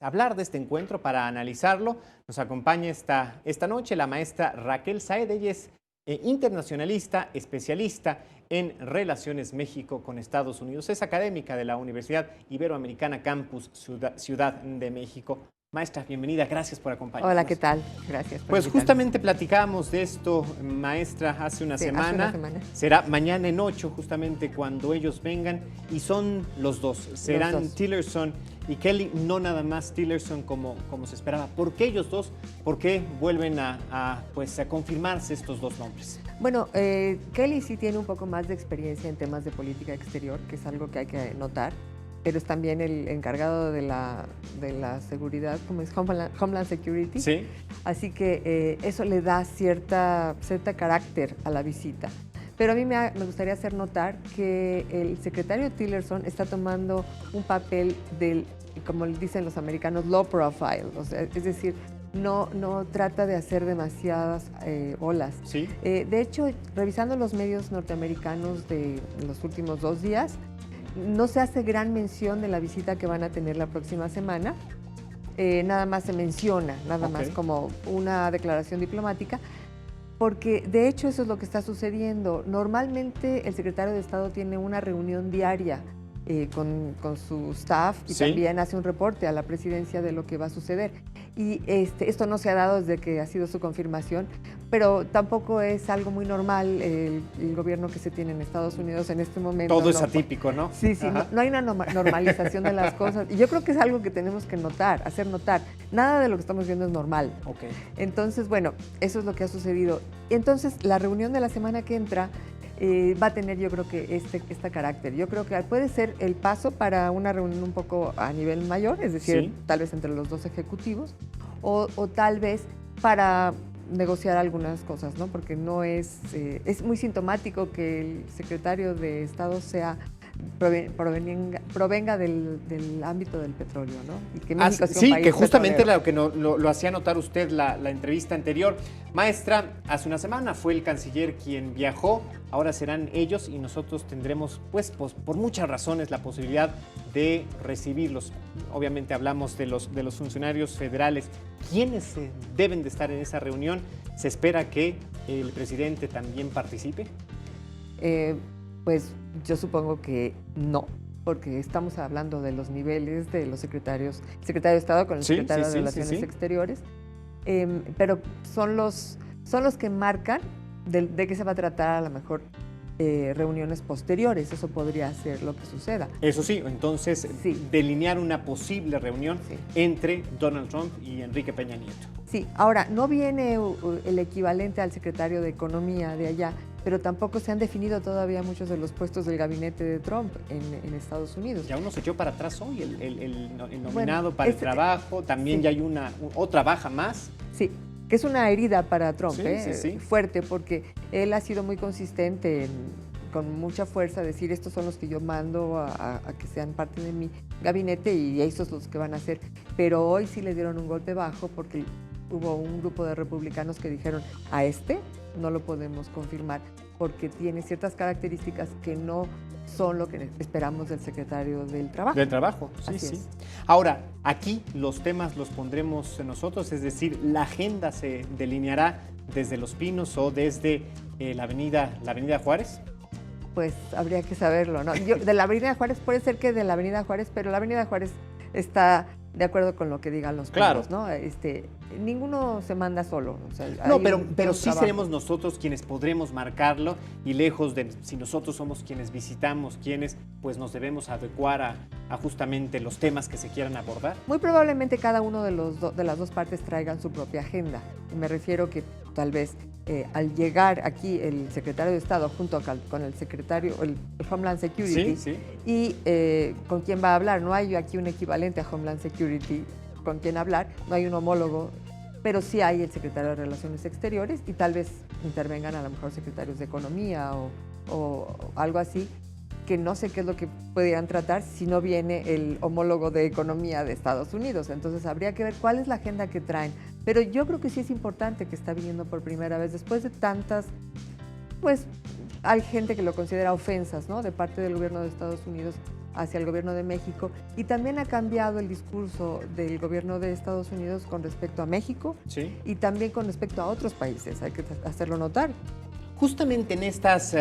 hablar de este encuentro, para analizarlo. Nos acompaña esta noche la maestra Raquel Saed. Ella es internacionalista, especialista en relaciones México con Estados Unidos. Es académica de la Universidad Iberoamericana Campus Ciudad de México. Maestra, bienvenida, gracias por acompañarnos. Hola, ¿qué tal? Gracias por Pues invitarme. justamente platicábamos de esto, maestra, hace una semana. Será mañana en 8, justamente cuando ellos vengan, y son los dos. Serán Tillerson y Kelly, no nada más Tillerson como se esperaba. ¿Por qué ellos dos? ¿Por qué vuelven a confirmarse estos dos nombres? Bueno, Kelly sí tiene un poco más de experiencia en temas de política exterior, que es algo que hay que notar, pero es también el encargado de la seguridad, como es Homeland Security. Sí. Así que eso le da cierta carácter a la visita. Pero a mí me gustaría hacer notar que el secretario Tillerson está tomando un papel del, como dicen los americanos, low profile, o sea, es decir, no trata de hacer demasiadas olas. Sí. De hecho, revisando los medios norteamericanos de los últimos 2 días, no se hace gran mención de la visita que van a tener la próxima semana. Nada más se menciona, nada más como una declaración diplomática, porque de hecho eso es lo que está sucediendo. Normalmente el secretario de Estado tiene una reunión diaria con su staff y también hace un reporte a la presidencia de lo que va a suceder. Y esto no se ha dado desde que ha sido su confirmación, pero tampoco es algo muy normal el gobierno que se tiene en Estados Unidos en este momento. Todo es atípico, ¿no? Sí, no hay una normalización de las cosas. Y yo creo que es algo que tenemos que hacer notar. Nada de lo que estamos viendo es normal. Entonces, bueno, eso es lo que ha sucedido. Entonces, la reunión de la semana que entra va a tener, yo creo que este carácter. Yo creo que puede ser el paso para una reunión un poco a nivel mayor, es decir, tal vez entre los dos ejecutivos, o tal vez para negociar algunas cosas, ¿no? Porque no es muy sintomático que el secretario de Estado provenga del ámbito del petróleo, ¿no? Y que México sea un país que justamente petrolero. lo hacía notar usted la entrevista anterior. Maestra, hace una semana fue el canciller quien viajó, ahora serán ellos y nosotros tendremos, pues por muchas razones, la posibilidad de recibirlos. Obviamente hablamos de los funcionarios federales. ¿Quiénes deben de estar en esa reunión? ¿Se espera que el presidente también participe? Pues yo supongo que no, porque estamos hablando de los niveles de los secretarios, el secretario de Estado con el secretario de Relaciones Exteriores, pero son los que marcan de qué se va a tratar a lo mejor reuniones posteriores. Eso podría ser lo que suceda. Eso sí, entonces delinear una posible reunión entre Donald Trump y Enrique Peña Nieto. Sí, ahora no viene el equivalente al secretario de Economía de allá, pero tampoco se han definido todavía muchos de los puestos del gabinete de Trump en Estados Unidos. Ya uno se echó para atrás hoy, el nominado para el trabajo, también ya hay otra baja más. Sí, que es una herida para Trump, fuerte, porque él ha sido muy consistente con mucha fuerza decir estos son los que yo mando a que sean parte de mi gabinete y estos son los que van a hacer. Pero hoy sí le dieron un golpe bajo porque hubo un grupo de republicanos que dijeron a no lo podemos confirmar porque tiene ciertas características que no son lo que esperamos del secretario del Trabajo. Del Trabajo, sí. Ahora, aquí los temas los pondremos nosotros, es decir, la agenda se delineará desde Los Pinos o desde la avenida Juárez. Pues habría que saberlo, ¿no? De la avenida Juárez, puede ser que de la avenida Juárez, pero la avenida Juárez está de acuerdo con lo que digan los pueblos, ¿no? Ninguno se manda solo. O sea, no, pero sí seremos nosotros quienes podremos marcarlo y lejos de si nosotros somos quienes visitamos, quienes pues nos debemos adecuar a justamente los temas que se quieran abordar. Muy probablemente cada uno de las dos partes traigan su propia agenda. Me refiero que tal vez al llegar aquí el secretario de Estado junto con el secretario, el Homeland Security, y con quién va a hablar. No hay aquí un equivalente a Homeland Security con quien hablar, no hay un homólogo, pero sí hay el secretario de Relaciones Exteriores y tal vez intervengan a lo mejor secretarios de Economía o algo así, que no sé qué es lo que pudieran tratar si no viene el homólogo de Economía de Estados Unidos. Entonces habría que ver cuál es la agenda que traen. Pero yo creo que sí es importante que está viniendo por primera vez después de tantas, pues hay gente que lo considera ofensas, ¿no? De parte del gobierno de Estados Unidos hacia el gobierno de México, y también ha cambiado el discurso del gobierno de Estados Unidos con respecto a México y también con respecto a otros países, hay que hacerlo notar. Justamente en estas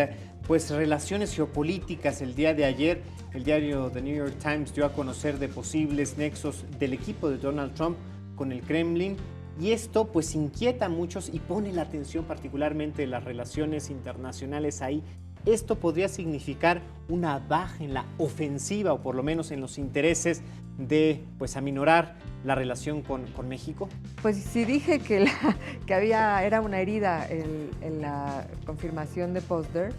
pues, relaciones geopolíticas, el día de ayer, el diario The New York Times dio a conocer de posibles nexos del equipo de Donald Trump con el Kremlin, y esto pues inquieta a muchos y pone la atención particularmente en las relaciones internacionales ahí. ¿Esto podría significar una baja en la ofensiva o por lo menos en los intereses de pues, aminorar la relación con México? Pues si dije que, era una herida en la confirmación de Posner,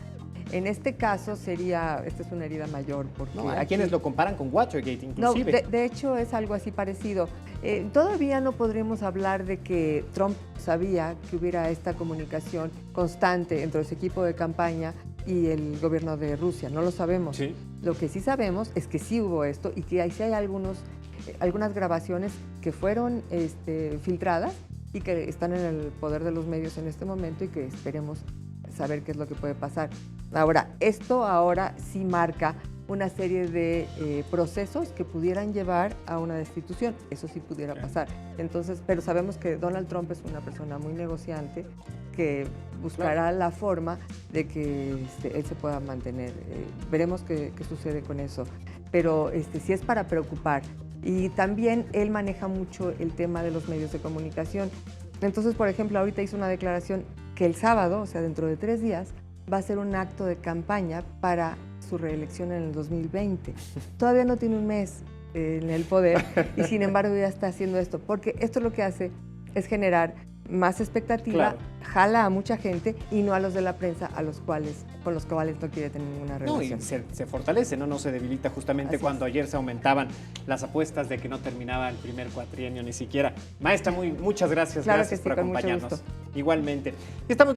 en este caso esta es una herida mayor. Porque no, hay quienes lo comparan con Watergate inclusive. No, de hecho es algo así parecido. Todavía no podríamos hablar de que Trump sabía que hubiera esta comunicación constante entre su equipo de campaña y el gobierno de Rusia, no lo sabemos. Sí. Lo que sí sabemos es que sí hubo esto y que sí hay algunas grabaciones que fueron filtradas y que están en el poder de los medios en este momento y que esperemos saber qué es lo que puede pasar. Ahora, esto sí marca una serie de procesos que pudieran llevar a una destitución. Eso sí pudiera pasar. Entonces, pero sabemos que Donald Trump es una persona muy negociante que buscará la forma de que él se pueda mantener. Veremos qué sucede con eso. Pero sí es para preocupar. Y también él maneja mucho el tema de los medios de comunicación. Entonces, por ejemplo, ahorita hizo una declaración que el sábado, o sea, dentro de 3 días, va a ser un acto de campaña para su reelección en el 2020. Todavía no tiene un mes en el poder y sin embargo ya está haciendo esto, porque esto lo que hace es generar más expectativa, jala a mucha gente y no a los de la prensa con los cuales no quiere tener ninguna relación. No, y se fortalece, no se debilita justamente Así cuando ayer se aumentaban las apuestas de que no terminaba el primer cuatrienio ni siquiera. Maestra, muchas gracias, Claro gracias que sí, por con mucho acompañarnos. gusto. Igualmente. Estamos